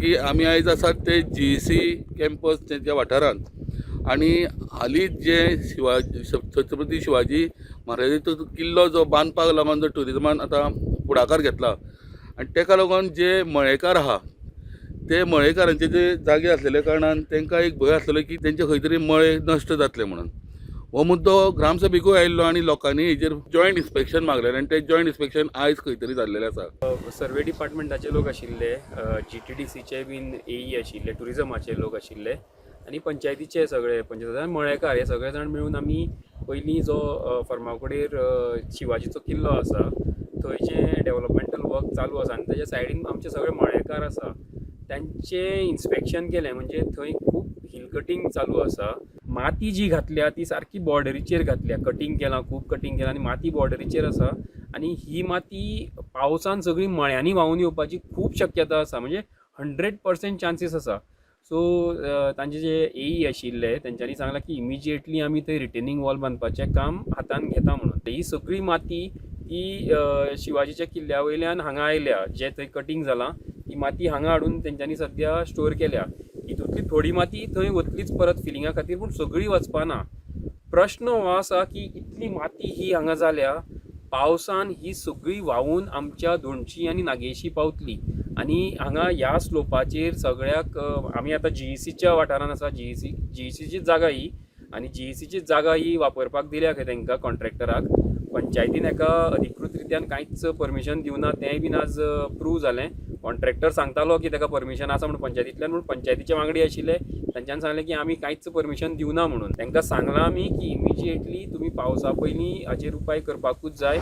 की आमी आयज आसात ते GEC कॅम्पस त्या वाठारांत आणि हालींच जे छत्रपती शिवाजी महाराजाचो किल्लो जो बांदपाक लागून जो ट्युरिजमान आतां फुडाकार घेतला आनी तेका लागून जे मळेकार आहा ते मळेकारांचे जे जागे आसलेल्या कारणान तांकां एक भंय आसलेलो की तेंचे खंय तरी मळे नश्ट जातले म्हणून हो मुद्दो ग्रामसभेकूय आयिल्लो आनी लोकांनी हेजेर जॉयंट इन्स्पेक्शन मागलेलें आनी तें जॉयंट इन्स्पेक्शन आयज खंय तरी जाल्लेलें आसा. सर्वे डिपार्टमेंटाचे लोक आशिल्ले, GTDCचे बीन AE आशिल्ले, टुरिजमाचे लोक आशिल्ले आनी पंचायतीचे सगळे पंचायत मळेकार हे सगळे जाण मेळून आमी पयलीं जो फर्मागुडयेर शिवाजीचो किल्लो आसा थंयचे डेव्हलपमेंटल वर्क चालू आसा आनी ताच्या सायडीन आमचे सगळे मळेकार आसा त्यांचे इन्स्पेक्शन केलें. म्हणजे थंय खूब हिल कटींग चालू आसा. माती जी घातल्या ती सारकी बॉर्डरीचेर घातल्या, कटींग केलां, खूब कटींग केलां आनी माती बॉर्डरीचेर आसा आनी ही माती पावसान सगळी मळ्यांनी व्हांवून येवपाची खूब शक्यता आसा. म्हणजे 100% चान्सीस आसा. सो तांचे जे AE आशिल्ले तेंच्यांनी सांगलां की इमिजिएटली आमी थंय रिटेनिंग वॉल बांदपाचें काम हातान घेता म्हणून. ही सगळी माती ही शिवाजीच्या किल्ल्या वयल्यान हांगा आयल्या, जे थंय कटींग जालां ही माती हांगा हाडून तेंच्यांनी सद्या स्टोर केल्या. हितूंतली थोडी माती थंय वतलीच परत फिलिंगा खातीर, पूण सगळी वचपाना. प्रश्न हो आसा की इतली माती ही हांगा जाल्या पावसान ही सगळी व्हांवून आमच्या दोणची आनी नागेशी पावतली आनी हांगा ह्या स्लोपाचेर सगळ्याक आमी आतां GECच्या वाठारान आसा. GECची जागा ही आनी GECची जागा ही वापरपाक दिल्या खंय तांकां कॉन्ट्रॅक्टराक. पंचायतीन हेका अधिकृत रित्यान कांयच परमिशन दिवना, तेंय बीन आज प्रूव जालें. कॉन्ट्रॅक्टर सांगतालो की ताका परमिशन आसा म्हणून पंचायतींतल्यान, पूण पंचायतीचे वांगडी आशिल्ले तांच्यांनी सांगलें की आमी कांयच परमिशन दिवना म्हणून. तांकां सांगलां आमी की इमिजिएटली तुमी पावसा पयलीं हाचेर उपाय करपाकूच जाय.